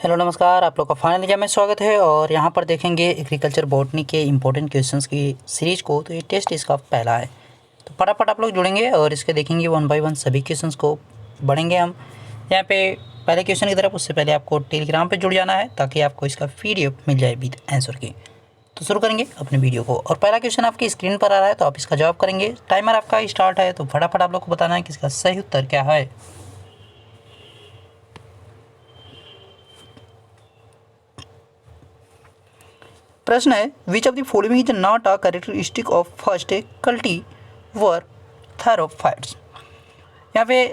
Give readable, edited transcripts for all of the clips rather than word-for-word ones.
Hello नमस्कार, आप लोग का फाइनल एग्जाम में स्वागत है। और यहाँ पर देखेंगे एग्रीकल्चर बॉटनी के इंपॉर्टेंट क्वेश्चंस की सीरीज को। तो ये टेस्ट इसका पहला है, तो फटाफट आप लोग जुड़ेंगे और इसके देखेंगे वन बाय वन सभी क्वेश्चंस को बढ़ेंगे हम यहाँ पे। पहले क्वेश्चन की तरफ उससे पहले आपको टेलीग्राम पे जुड़ जाना है ताकि आपको इसका PDF मिल जाए विद आंसर की। तो शुरू करेंगे अपने वीडियो को और पहला क्वेश्चन आपकी स्क्रीन पर आ रहा है, तो आप इसका जवाब करेंगे। टाइमर आपका स्टार्ट है, तो फटाफट आप लोग को बताना है कि इसका सही उत्तर क्या है। प्रश्न है, which of the following is not a characteristic of first cultivar thallophytes. यहाँ पे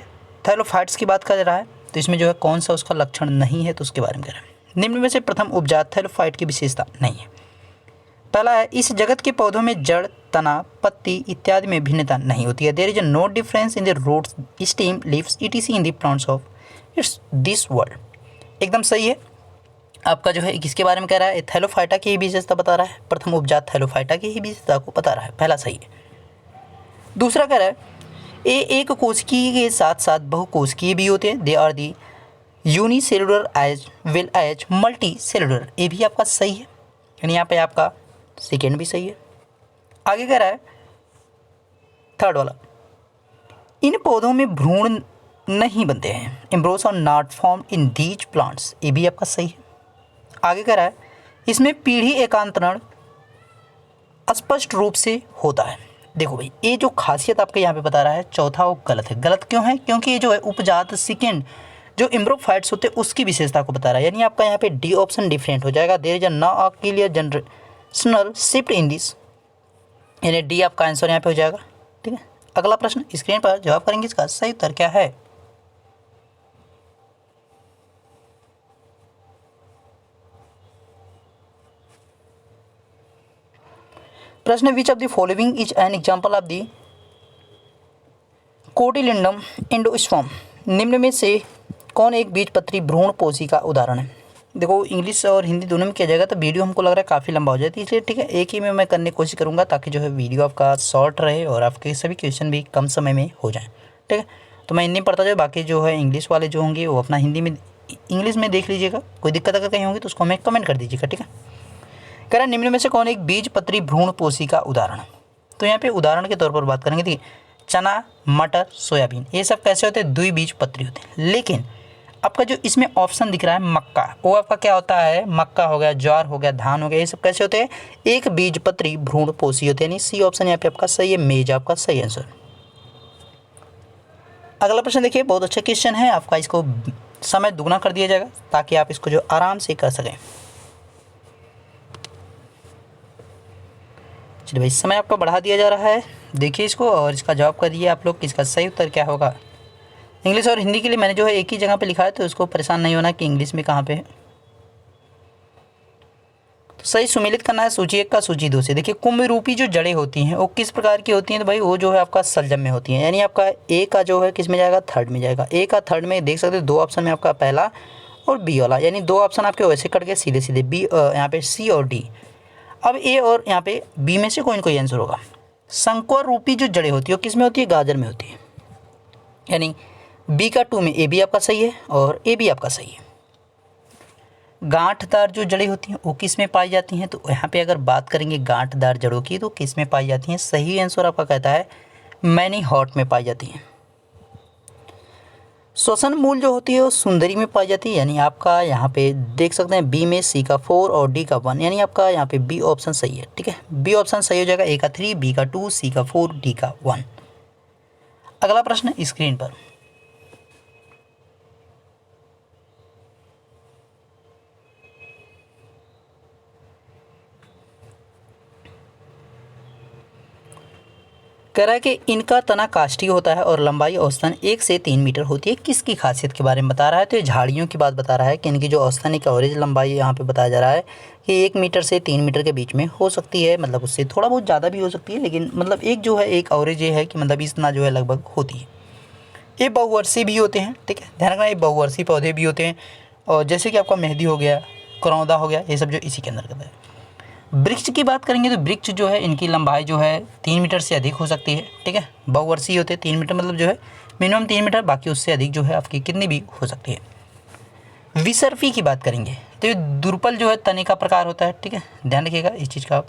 थैरोफाइट्स की बात कर रहा है, तो इसमें जो है कौन सा उसका लक्षण नहीं है, तो उसके बारे में कह रहा है। निम्न में से प्रथम उपजात थैरोफाइट की विशेषता नहीं है। पहला है, इस जगत के पौधों में जड़, तना, पत्ती इत्यादि में भिन्नता नहीं होती है। There is no difference in the roots, stem, leaves etc in the plants of its this world. एकदम सही है। आपका जो है किसके बारे में कह रहा है, थैलोफाइटा की ही विशेषता बता रहा है। प्रथम उपजात थैलोफाइटा की ही विशेषता को बता रहा है, पहला सही है। दूसरा कह रहा है, ये एक कोशिकीय के साथ साथ बहुकोशिकीय भी होते हैं। They are the unicellular as well as multicellular. ये भी आपका सही है, यानी यहाँ पे आपका सेकेंड भी सही है। आगे कह रहा है थर्ड वाला, इन पौधों में भ्रूण नहीं बनते हैं। Embryos are not form in these plants. ये भी आपका सही है। आगे कह रहा है, इसमें पीढ़ी एकांतरण स्पष्ट रूप से होता है। देखो भाई, ये जो खासियत आपके यहाँ पे बता रहा है चौथा, वो गलत है। गलत क्यों है? क्योंकि ये जो है उपजात सेकेंड जो एम्ब्रोफाइट्स होते हैं उसकी विशेषता को बता रहा है, यानी आपका यहाँ पे डी ऑप्शन डिफरेंट हो जाएगा। There is not a clear generational shift in this, यानी डी आपका आंसर यहाँ पे हो जाएगा। ठीक है, अगला प्रश्न स्क्रीन पर जवाब करेंगे, इसका सही उत्तर क्या है। प्रश्न, which of the following is an example of the cotyledon endosperm. निम्न में से कौन एक बीजपत्री भ्रूण पोषी का उदाहरण है। देखो, इंग्लिश और हिंदी दोनों में किया जाएगा, तो वीडियो हमको लग रहा है काफ़ी लंबा हो जाती है, इसलिए ठीक है एक ही में मैं करने की कोशिश करूँगा ताकि जो है वीडियो आपका शॉर्ट रहे और आपके सभी क्वेश्चन भी कम समय में हो जाएँ। ठीक है, तो मैं हिंदी में पढ़ता जाए, बाकी जो है इंग्लिश वाले जो होंगे वो अपना हिंदी में इंग्लिश में देख लीजिएगा। कोई दिक्कत अगर कहीं होगी तो उसको हमें कमेंट कर दीजिएगा। ठीक है, कह रहा है निम्न में से कौन एक बीजपत्री भ्रूण पोषी का उदाहरण है। तो यहाँ पे उदाहरण के तौर पर बात करेंगे, देखिए चना, मटर, सोयाबीन, ये सब कैसे होते हैं, द्विबीजपत्री होते हैं। लेकिन आपका जो इसमें ऑप्शन दिख रहा है मक्का, वो आपका क्या होता है, मक्का हो गया, ज्वार हो गया, धान हो गया, ये सब कैसे होते हैं, एक बीजपत्री भ्रूण पोषी होते हैं। यानी सी ऑप्शन यहाँ पे आपका सही है, मेज आपका सही आंसर। अगला प्रश्न देखिए, बहुत अच्छा क्वेश्चन है आपका, इसको समय दुगना कर दिया जाएगा ताकि आप इसको जो आराम से कर सकें। चलिए भाई, समय आपका बढ़ा दिया जा रहा है, देखिए इसको और इसका जवाब करिए आप लोग, इसका सही उत्तर क्या होगा। इंग्लिश और हिंदी के लिए मैंने जो है एक ही जगह पे लिखा है, तो उसको परेशान नहीं होना कि इंग्लिश में कहाँ पे है। तो सही सुमेलित करना है सूची 1 का सूची 2 से। देखिए, कुंभ रूपी जो जड़ें होती हैं वो किस प्रकार की होती हैं, तो भाई वो जो है आपका सलजम में होती हैं। यानी आपका ए का जो है किस में जाएगा, थर्ड में जाएगा। ए का थर्ड में देख सकते हो, 2 ऑप्शन में आपका पहला और बी वाला, यानी 2 ऑप्शन आपके वैसे कट गए सीधे सीधे, बी यहाँ पे सी और डी। अब ए और यहाँ पे बी में से कोई ना कोई आंसर होगा। संकर रूपी जो जड़ें होती है वो किस में होती है, गाजर में होती है। यानी बी का 2 में ए भी आपका सही है और ए भी आपका सही है। गांठदार जो जड़ें होती हैं वो किस में पाई जाती हैं, तो यहाँ पे अगर बात करेंगे गांठदार जड़ों की तो किस में पाई जाती हैं, सही आंसर आपका कहता है मैनी हॉट में पाई जाती हैं। श्वसन मूल जो होती है वो सुंदरी में पाई जाती है, यानी आपका यहाँ पे देख सकते हैं बी में सी का 4 और डी का 1, यानी आपका यहाँ पे बी ऑप्शन सही है। ठीक है, बी ऑप्शन सही हो जाएगा। ए का 3, बी का 2, सी का 4, डी का 1। अगला प्रश्न स्क्रीन पर, कह रहा है कि इनका तना काष्ठीय होता है और लंबाई औसतन 1 से 3 मीटर होती है। किसकी खासियत के बारे में बता रहा है, तो ये झाड़ियों की बात बता रहा है कि इनकी जो औसतन एक एवरेज लंबाई यहाँ पे बताया जा रहा है कि 1 मीटर से 3 मीटर के बीच में हो सकती है, मतलब उससे थोड़ा बहुत ज़्यादा भी हो सकती है, लेकिन मतलब एक जो है एक एवरेज ये है कि मतलब इतना जो है लगभग होती है। ये बहुवर्षीय भी होते हैं। ठीक है, ध्यान रखना, ये बहुवर्षीय पौधे भी होते हैं, और जैसे कि आपका मेहंदी हो गया, करौंदा हो गया, ये सब जो इसी के अंदर आता है। वृक्ष की बात करेंगे तो वृक्ष जो है इनकी लंबाई जो है 3 मीटर से अधिक हो सकती है। ठीक है, बहुवर्षीय होते हैं, 3 मीटर मतलब जो है मिनिमम 3 मीटर, बाकी उससे अधिक जो है आपकी कितनी भी हो सकती है। विसर्पी की बात करेंगे तो ये दुर्पल जो है तने का प्रकार होता है, ठीक है, ध्यान रखिएगा इस चीज़ का आप।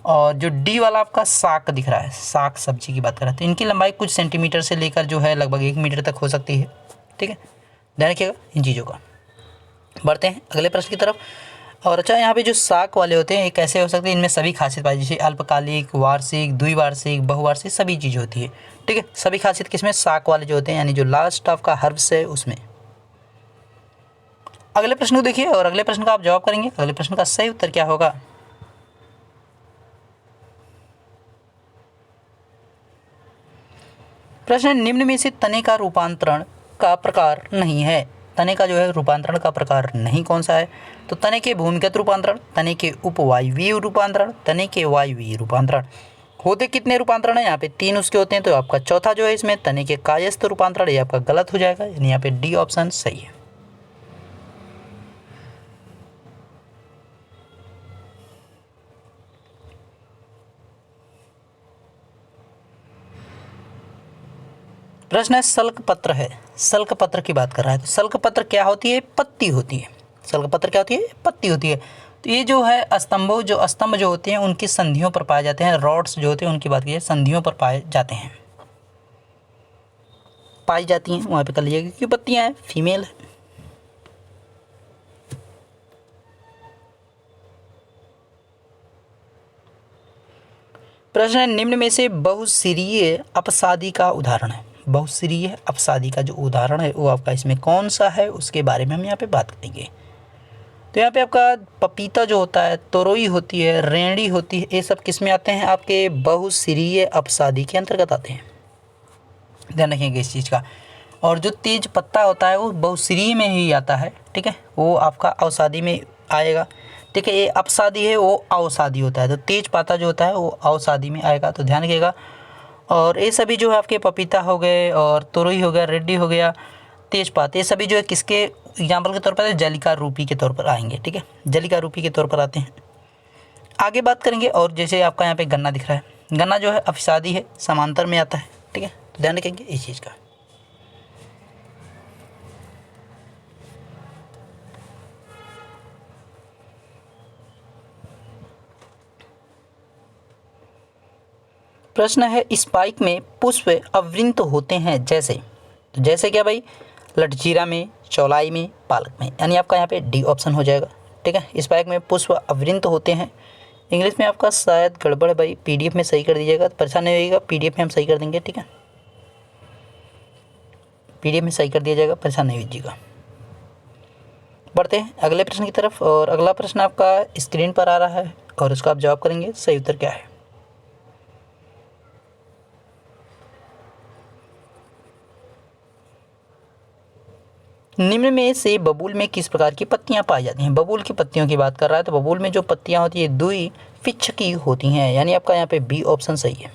और जो डी वाला आपका साग दिख रहा है, साग सब्जी की बात कर रहे हैं, तो इनकी लंबाई कुछ सेंटीमीटर से लेकर जो है लगभग 1 मीटर तक हो सकती है, ठीक है, ध्यान रखिएगा इन चीज़ों का। बढ़ते हैं अगले प्रश्न की तरफ। और अच्छा, यहाँ पे जो साग वाले होते हैं ये कैसे हो सकते हैं, इनमें सभी खासियत पाई, जैसे अल्पकालिक, वार्षिक, द्विवार्षिक, बहुवार्षिक, सभी चीज़ होती है, ठीक है। सभी खासियत किसमें, साग वाले जो होते हैं, यानी जो लास्ट ऑफ का हर्ब्स है उसमें। अगले प्रश्न को देखिए और अगले प्रश्न का आप जवाब करेंगे। अगले प्रश्न का सही उत्तर क्या होगा। प्रश्न, निम्न में से तने का रूपांतरण का प्रकार नहीं है। तने का जो है रूपांतरण का प्रकार नहीं कौन सा है, तो तने के भूमिगत रूपांतरण, तने के उपवायवीय रूपांतरण, तने के वायवीय रूपांतरण। होते कितने रूपांतरण है, यहाँ पे 3 उसके होते हैं, तो आपका चौथा जो है इसमें तने के कायस्थ रूपांतरण, ये आपका गलत हो जाएगा, यानी यहाँ पे डी ऑप्शन सही है। प्रश्न है सल्क पत्र है, सल्क पत्र की बात कर रहा है, तो सल्क पत्र क्या होती है, पत्ती होती है। सल्क पत्र क्या होती है, पत्ती होती है। तो ये जो है स्तंभ जो होते हैं उनकी संधियों पर पाए जाते हैं, रॉड्स जो होते हैं उनकी बात कीजिए, संधियों पर पाए जाते हैं, पाई जाती हैं, वहाँ पे कर लीजिएगा क्योंकि पत्तियाँ हैं, फीमेल है। प्रश्न है, निम्न में से बहुशिरीय अपसादी का उदाहरण है। बहुशिरीय अपसादी का जो उदाहरण है वो आपका इसमें कौन सा है, उसके बारे में हम यहाँ पे बात करेंगे। तो यहाँ पे आपका पपीता जो होता है, तोरई होती है, रेंडी होती है, ये सब किस में आते हैं, आपके बहुशिरीय अपसादी के अंतर्गत आते हैं, ध्यान रखिएगा इस चीज़ का। और जो तेज पत्ता होता है वो बहुशिरीय में ही आता है, ठीक है, वो आपका अवसादी में आएगा, ठीक है। ये अपसादी है वो अवसादी होता है, तो तेज पत्ता जो होता है वो अवसादी में आएगा, तो ध्यान रखिएगा। और ये सभी जो है आपके पपीता हो गए और तोरई हो गया, रेड्डी हो गया, तेजपात, ये सभी जो है किसके एग्जाम्पल के तौर पर, जलिका रूपी के तौर पर आएंगे, ठीक है, जलिका रूपी के तौर पर आते हैं। आगे बात करेंगे। और जैसे आपका यहाँ पे गन्ना दिख रहा है, गन्ना जो है अपसादी है, समांतर में आता है, ठीक है, तो ध्यान रखेंगे इस चीज़ का। प्रश्न है, स्पाइक में पुष्प अवृंत होते हैं जैसे, तो जैसे क्या भाई, लटजीरा में, चौलाई में, पालक में, यानी आपका यहाँ पे डी ऑप्शन हो जाएगा, ठीक है। स्पाइक में पुष्प अवृंत होते हैं। इंग्लिश में आपका शायद गड़बड़ है भाई, पीडीएफ में सही कर दीजिएगा, तो परेशान नहीं होइएगा, पीडीएफ में हम सही कर देंगे, ठीक है, पीडीएफ में सही कर दिया जाएगा, परेशान नहीं होइएगा। बढ़ते हैं अगले प्रश्न की तरफ। और अगला प्रश्न आपका स्क्रीन पर आ रहा है और उसका आप जवाब करेंगे, सही उत्तर क्या है। निम्न में से बबूल में किस प्रकार की पत्तियां पाई जाती हैं। बबूल की पत्तियों की बात कर रहा है, तो बबूल में जो पत्तियां होती है द्विपिच्छकी होती हैं, यानी आपका यहाँ पे बी ऑप्शन सही है,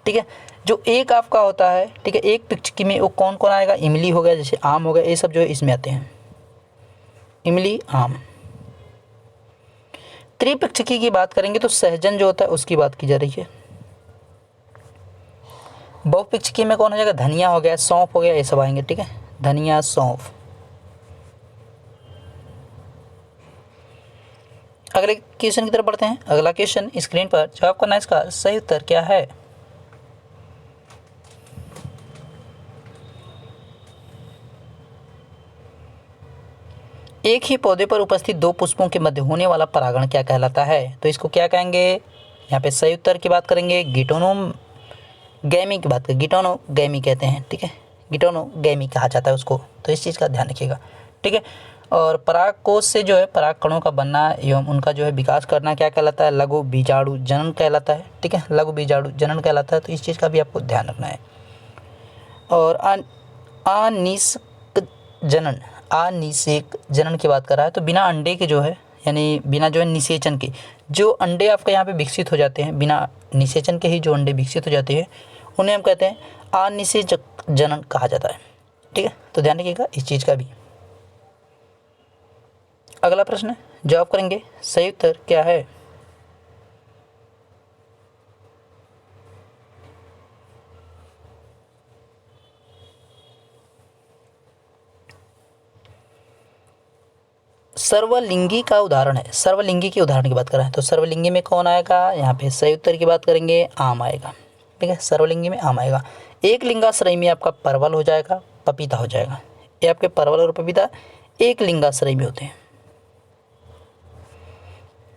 ठीक है। जो एक आपका होता है, ठीक है, एक पिच्छकी में वो कौन कौन आएगा, इमली हो गया, जैसे आम हो गया, ये सब जो है इसमें आते हैं, इमली, आम। त्रिपिच्छकी की बात करेंगे तो सहजन जो होता है उसकी बात की जा रही है। बहुपिच्छकी में कौन हो जाएगा, धनिया हो गया, सौंफ हो गया, ये सब आएंगे, ठीक है, धनिया, सौंफ। अगले क्वेश्चन की तरफ बढ़ते हैं। अगला क्वेश्चन स्क्रीन पर, जवाब करना इसका सही उत्तर क्या है। एक ही पौधे पर उपस्थित दो पुष्पों के मध्य होने वाला परागण क्या कहलाता है, तो इसको क्या कहेंगे, यहाँ पे सही उत्तर की बात करेंगे, गिटोनोगैमी की बात करें, गिटोनोगैमी कहते हैं, ठीक है, गिटोनोगैमी कहा जाता है उसको, तो इस चीज़ का ध्यान रखिएगा, ठीक है। और परागकोश से जो है पराग कणों का बनना एवं उनका जो है विकास करना क्या कहलाता है, लघु बीजाणु जनन कहलाता है, ठीक है, लघु बीजाणु जनन कहलाता है, तो इस चीज़ का भी आपको ध्यान रखना है। और अनिषेक जनन की बात कर रहा है, तो बिना अंडे के जो है, यानी बिना जो है निषेचन के जो अंडे आपके यहाँ पे विकसित हो जाते हैं, बिना निषेचन के ही जो अंडे विकसित हो जाते हैं उन्हें हम कहते हैं अनिषेचक जनन कहा जाता है, ठीक है, तो ध्यान रखिएगा इस चीज़ का भी। अगला प्रश्न जवाब करेंगे, सही उत्तर क्या है। सर्वलिंगी का उदाहरण है, सर्वलिंगी के उदाहरण की बात कर रहे हैं तो सर्वलिंगी में कौन आएगा, यहाँ पे सही उत्तर की बात करेंगे आम आएगा। ठीक है, सर्वलिंगी में आम आएगा। एक लिंगाश्रय में आपका परवल हो जाएगा, पपीता हो जाएगा। ये आपके परवल और पपीता एक लिंगाश्रय में होते हैं।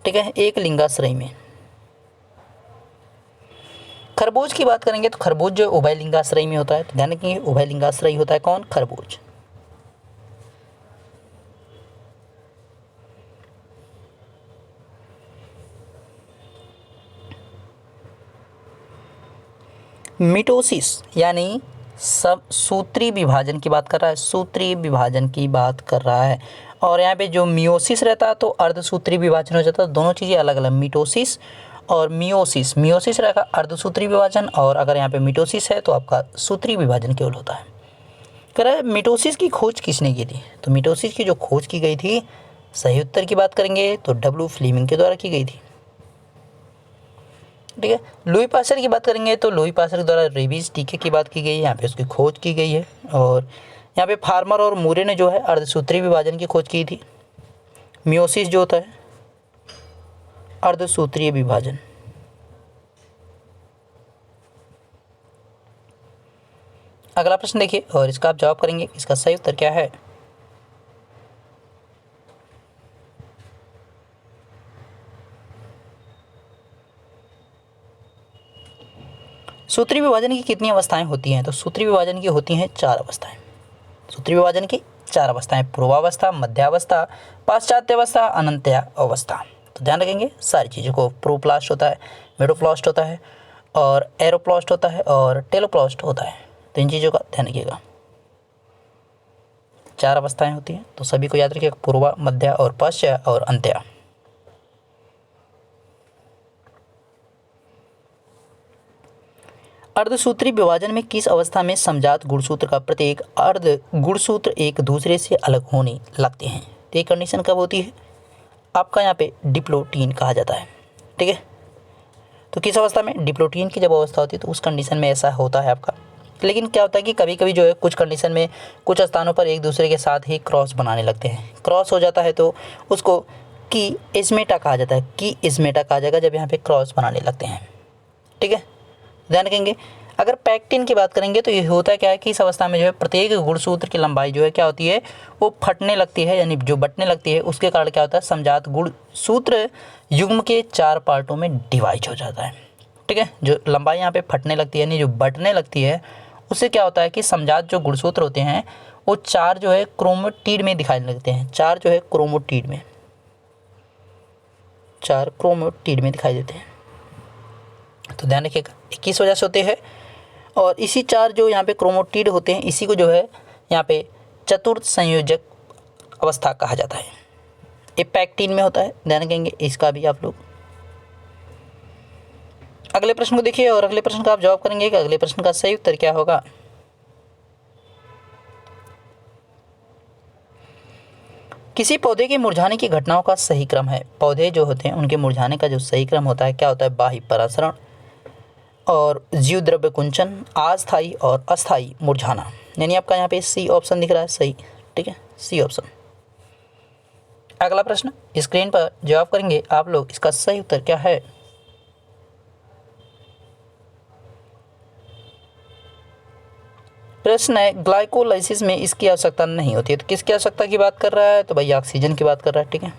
ठीक है, एक लिंगाश्रय में। खरबूज की बात करेंगे तो खरबूज जो उभय लिंगाश्रय में होता है, तो ध्यान रखिए उभय लिंगाश्रय होता है कौन, खरबूज। मिटोसिस यानी सब सूत्री विभाजन की बात कर रहा है, सूत्री विभाजन की बात कर रहा है। और यहाँ पे जो मियोसिस रहता है तो अर्धसूत्री विभाजन हो जाता है। दोनों चीज़ें अलग अलग, मिटोसिस और मियोसिस। मियोसिस रहेगा अर्धसूत्री विभाजन, और अगर यहाँ पे मिटोसिस है तो आपका सूत्री विभाजन केवल होता है। कह रहा है मिटोसिस की खोज किसने की थी, तो मिटोसिस की जो खोज की गई थी, सही उत्तर की बात करेंगे तो डब्ल्यू फ्लीमिंग के द्वारा की गई थी। ठीक है, लुई पास्चर की बात करेंगे तो लुई पास्चर के द्वारा रेबीज टीके की बात की गई है, यहाँ पे उसकी खोज की गई है। और यहाँ पे फार्मर और मूरे ने जो है अर्धसूत्री विभाजन की खोज की थी। मियोसिस जो होता है अर्धसूत्रीय विभाजन। अगला प्रश्न देखिए और इसका आप जवाब करेंगे, इसका सही उत्तर क्या है। सूत्री विभाजन की कितनी अवस्थाएं होती हैं, तो सूत्री विभाजन की होती हैं 4 अवस्थाएं। सूत्री विभाजन की 4 अवस्थाएं, पूर्वावस्था, मध्यावस्था, पाश्चात्यावस्था, अनंत्या अवस्था। तो ध्यान रखेंगे सारी चीज़ों को। प्रोप्लास्ट होता है, मेडोप्लास्ट होता है, और एरोप्लास्ट होता है, और टेलोप्लास्ट होता है। तो इन चीज़ों का ध्यान रखिएगा। 4 अवस्थाएं होती हैं, तो सभी को याद रखिएगा, पूर्वा, मध्य और पश्चात और अंत्या। अर्धसूत्री विभाजन में किस अवस्था में समजात गुणसूत्र का प्रत्येक अर्ध गुणसूत्र एक दूसरे से अलग होने लगते हैं। तो ये कंडीशन कब होती है, आपका यहाँ पे डिप्लोटीन कहा जाता है। ठीक है, तो किस अवस्था में, डिप्लोटीन की जब अवस्था होती है तो उस कंडीशन में ऐसा होता है आपका। लेकिन क्या होता है कि कभी कभी जो है कुछ कंडीशन में कुछ स्थानों पर एक दूसरे के साथ ही क्रॉस बनाने लगते हैं। क्रॉस हो जाता है तो उसको की इस्मेटा कहा जाता है, की इस्मेटा कहा जाएगा जब यहाँ पे क्रॉस बनाने लगते हैं। ठीक है, ध्यान रखेंगे। अगर पैक्टिन की बात करेंगे तो ये होता क्या है कि इस अवस्था में जो है प्रत्येक गुणसूत्र की लंबाई जो है क्या होती है, वो फटने लगती है, यानी जो बटने लगती है। उसके कारण क्या होता है, समजात गुणसूत्र युग्म के 4 पार्टों में डिवाइड हो जाता है। ठीक है, जो लंबाई यहाँ पे फटने लगती है यानी जो बटने लगती है, उससे क्या होता है कि समजात जो गुणसूत्र होते हैं वो 4 जो है क्रोमेटिड में दिखाई लगते हैं। 4 जो है क्रोमेटिड में, 4 क्रोमेटिड में दिखाई देते हैं। तो ध्यान रखिएगा, 21 वजह से होते हैं। और इसी 4 जो यहाँ पे क्रोमेटिड होते हैं, इसी को जो है यहाँ पे चतुर्थ संयोजक अवस्था कहा जाता है। ये पैक्टिन में होता है, ध्यान रखेंगे इसका भी आप लोग। अगले प्रश्न को देखिए और अगले प्रश्न का आप जवाब करेंगे कि अगले प्रश्न का सही उत्तर क्या होगा। किसी पौधे के मुरझाने की घटनाओं का सही क्रम है। पौधे जो होते हैं उनके मुरझाने का जो सही क्रम होता है क्या होता है, बाह्य परासरण और जीव द्रव्य कुंचन, अस्थायी और अस्थायी मुरझाना। यानी आपका यहाँ पे सी ऑप्शन दिख रहा है सही। ठीक है, सी ऑप्शन। अगला प्रश्न स्क्रीन पर जवाब करेंगे आप लोग, इसका सही उत्तर क्या है। प्रश्न है ग्लाइकोलाइसिस में इसकी आवश्यकता नहीं होती है। तो किसकी आवश्यकता की बात कर रहा है, तो भाई ऑक्सीजन की बात कर रहा है। ठीक है,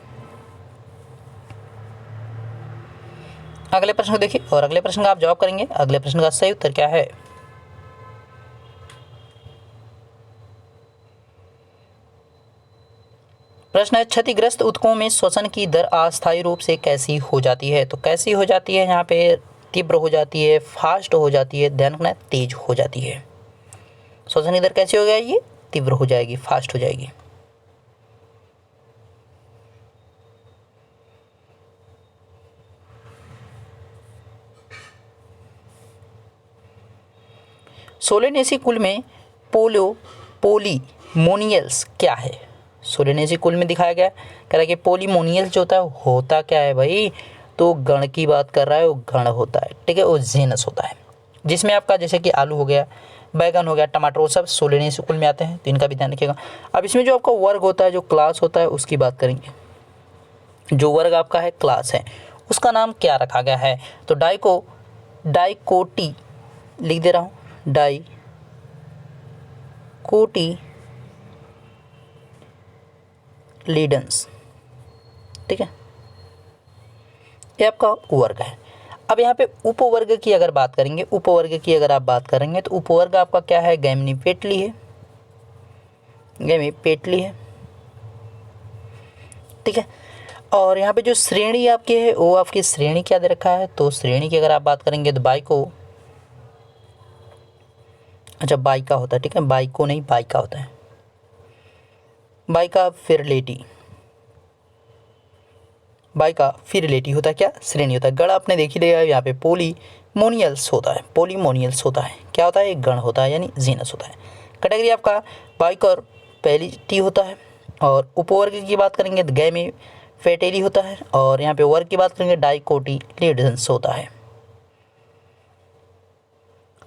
अगले प्रश्न को देखिए और अगले प्रश्न का आप जवाब करेंगे। अगले प्रश्न का सही उत्तर क्या है। प्रश्न है क्षतिग्रस्त ऊतकों में श्वसन की दर अस्थायी रूप से कैसी हो जाती है। तो कैसी हो जाती है, यहाँ पे तीव्र हो जाती है, फास्ट हो जाती है, ध्यान रखना तेज हो जाती है। श्वसन की दर कैसी हो जाएगी, तीव्र हो जाएगी, फास्ट हो जाएगी। सोलेनेसी कुल में पोलीमोनियल्स क्या है। सोलेनेसी कुल में दिखाया गया है, कह रहा है कि पोलीमोनियल्स जो होता क्या है भाई, तो गण की बात कर रहा है, वो गण होता है। ठीक है, वो जेनस होता है, जिसमें आपका जैसे कि आलू हो गया, बैगन हो गया, टमाटर, वो सब सोलेनेसी कुल में आते हैं। तो इनका भी ध्यान रखिएगा। अब इसमें जो आपका वर्ग होता है, जो क्लास होता है, उसकी बात करेंगे। जो वर्ग आपका है क्लास है उसका नाम क्या रखा गया है? तो डाइकोटी लिख दे रहा हूँ, डाइकोटिलीडन्स, ठीक है, ये आपका वर्ग है। अब यहाँ पे उपवर्ग की अगर बात करेंगे, उपवर्ग की अगर आप बात करेंगे तो उपवर्ग आपका क्या है? गैमनीपेटली है, गैमीपेटली है, ठीक है। और यहाँ पे जो श्रेणी आपकी है वो आपकी श्रेणी क्या दे रखा है? तो श्रेणी की अगर आप बात करेंगे तो बाइका होता है, ठीक है, बाइको नहीं बाइका होता है, बाइका फिरलेटी होता है क्या? श्रेणी होता है। गण आपने देख ही लिया है, यहाँ पे पोलीमोनियल्स होता है, क्या होता है? एक गण होता है यानी जीनस होता है। कैटेगरी आपका बाइकॉर्पेलिटी होता है। और उपवर्ग की बात करेंगे तो गैमीफेटेली होता है। और यहाँ पे वर्ग की बात करेंगे डाइकोटिलीडन्स होता है।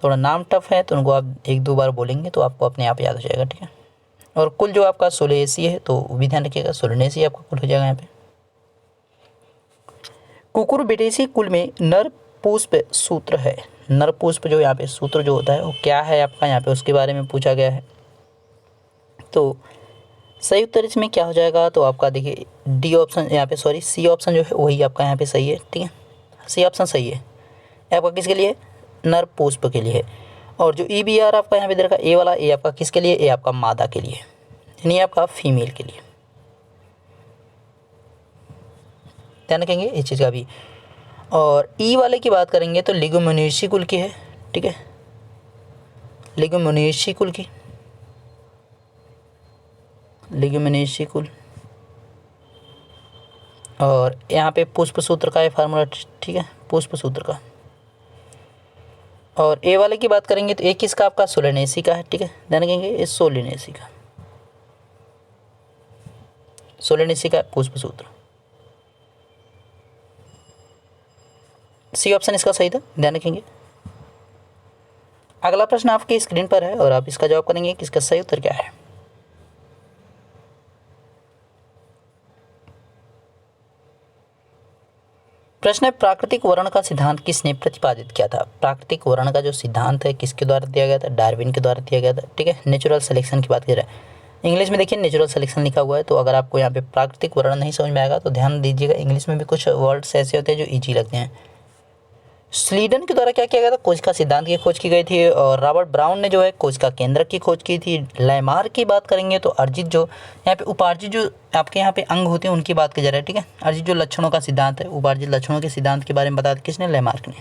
थोड़ा नाम टफ है तो उनको आप 1-2 बार बोलेंगे तो आपको अपने आप याद हो जाएगा, ठीक है। और कुल जो आपका सोलेसी है तो भी ध्यान रखिएगा, सोलनेसी आपका कुल हो जाएगा यहाँ पे। कुकुरबिटेसी कुल में नर पुष्प सूत्र है। नर पुष्प जो यहाँ पे सूत्र जो होता है वो क्या है आपका? यहाँ पे उसके बारे में पूछा गया है। तो सही उत्तर इसमें क्या हो जाएगा? तो आपका देखिए डी ऑप्शन यहाँ पे, सॉरी सी ऑप्शन जो है वही आपका यहाँ पे सही है, ठीक है, सी ऑप्शन सही है। आपका किसके लिए? नर पुष्प के लिए है। और जो EBR आपका यहाँ पे दे रखा ए वाला, ए आपका किसके लिए? ए आपका मादा के लिए, यानी आपका फीमेल के लिए, ध्यान रखेंगे इस चीज़ का भी। और ई वाले की बात करेंगे तो लिगुमिनेसी कुल की है, ठीक है, लिगुमिनेसी कुल। और यहाँ पे पुष्प सूत्र का है फार्मूला, ठीक है, पुष्प सूत्र का। और ए वाले की बात करेंगे तो एक किसका? आपका सोलेनेसी का है, ठीक है, ध्यान रखेंगे इस सोलेनेसी का पुष्प सूत्र। सी ऑप्शन इसका सही था, ध्यान रखेंगे। अगला प्रश्न आपकी स्क्रीन पर है और आप इसका जवाब करेंगे कि इसका सही उत्तर क्या है। प्रश्न है, प्राकृतिक वर्ण का सिद्धांत किसने प्रतिपादित किया था? प्राकृतिक वर्ण का जो सिद्धांत है किसके द्वारा दिया गया था? डार्विन के द्वारा दिया गया था, ठीक है। नेचुरल सिलेक्शन की बात कर रहा है, इंग्लिश में देखिए नेचुरल सिलेक्शन लिखा हुआ है। तो अगर आपको यहाँ पे प्राकृतिक वर्ण नहीं समझ में आएगा तो ध्यान दीजिएगा, इंग्लिश में भी कुछ वर्ड्स ऐसे होते हैं जो ईजी लगते हैं। स्लीडन के द्वारा क्या किया गया था? कोशिका सिद्धांत की खोज की गई थी। और रॉबर्ट ब्राउन ने जो है कोशिका केंद्रक की खोज की थी। लैमार्क की बात करेंगे तो अर्जित जो यहाँ पे उपार्जित जो आपके यहाँ पे अंग होते हैं उनकी बात की जा रही है, ठीक है। अर्जित जो लक्षणों का सिद्धांत है, उपार्जित लक्षणों के सिद्धांत के बारे में बताया किसने? लैमार्क ने।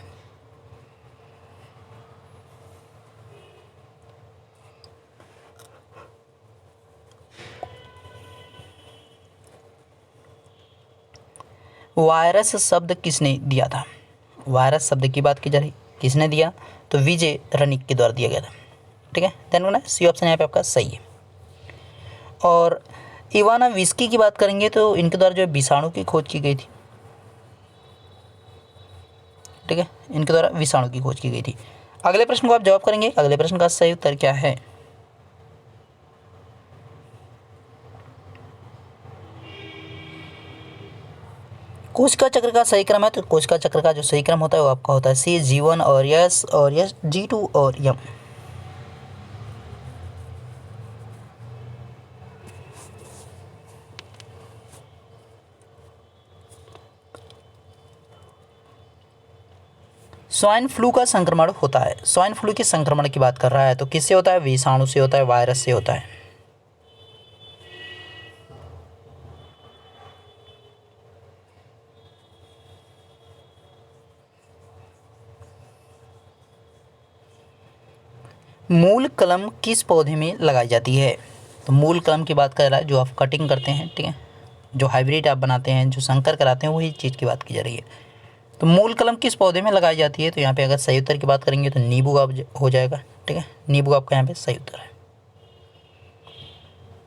वायरस शब्द किसने दिया था? वायरस शब्द की बात की जा रही, किसने दिया? तो विजय रनिक के द्वारा दिया गया था, ठीक है, ध्यान रखना सी ऑप्शन यहाँ पे आपका सही है। और इवाना विस्की की बात करेंगे तो इनके द्वारा जो है विषाणु की खोज की गई थी, ठीक है, इनके द्वारा विषाणु की खोज की गई थी। अगले प्रश्न को आप जवाब करेंगे, अगले प्रश्न का सही उत्तर क्या है? कोशिका चक्र का सही क्रम है, तो कोशिका चक्र का जो सही क्रम होता है वो आपका होता है सी G1 और S और S G2 और M। स्वाइन फ्लू का संक्रमण होता है, स्वाइन फ्लू के संक्रमण की बात कर रहा है तो किससे होता है? विषाणु से होता है, वायरस से होता है। मूल कलम किस पौधे में लगाई जाती है? तो मूल कलम की बात कर रहा है जो आप कटिंग करते हैं, ठीक है, जो हाइब्रिड आप बनाते हैं, जो संकर कराते हैं, वही चीज़ की बात की जा रही है। तो मूल कलम किस पौधे में लगाई जाती है? तो यहाँ पे अगर सही उत्तर की बात करेंगे तो नींबू का हो जाएगा, ठीक है, नींबू आपका यहाँ पे सही उत्तर है।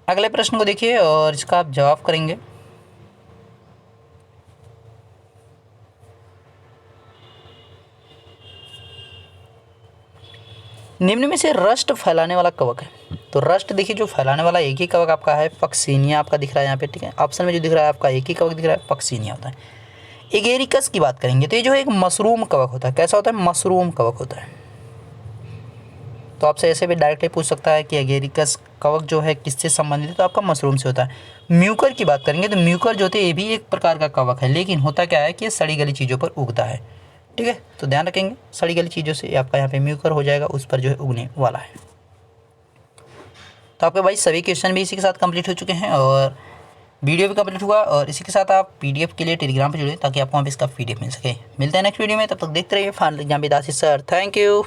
अगले प्रश्न को देखिए और इसका आप जवाब करेंगे। निम्न में से रस्ट फैलाने वाला कवक है, तो रस्ट देखिए जो फैलाने वाला एक ही कवक आपका है पक्सीनिया आपका दिख रहा है यहाँ पे, ठीक है। ऑप्शन में जो दिख रहा है आपका एक ही कवक दिख रहा है, पक्सीनिया होता है। एगेरिकस की बात करेंगे तो ये जो है एक मशरूम कवक होता है। कैसा होता है? मशरूम कवक होता है। तो आपसे ऐसे भी डायरेक्टली पूछ सकता है कि एगेरिकस कवक जो है किससे संबंधित है, तो आपका मशरूम से होता है। म्यूकर की बात करेंगे तो म्यूकर जो होते हैं ये भी एक प्रकार का कवक है, लेकिन होता क्या है कि ये सड़ी गली चीज़ों पर उगता है, ठीक है। तो ध्यान रखेंगे सड़ी गली चीज़ों से आपका यहाँ पे म्यूकर हो जाएगा, उस पर जो है उगने वाला है। तो आपके भाई सभी क्वेश्चन भी इसी के साथ कंप्लीट हो चुके हैं और वीडियो भी कंप्लीट हुआ, और इसी के साथ आप पीडीएफ के लिए टेलीग्राम पर जुड़े ताकि आपको वहाँ पे इसका पीडीएफ मिल सके। मिलते हैं नेक्स्ट वीडियो में, तब तक देखते रहिए final exam with Ashish sir. Thank you.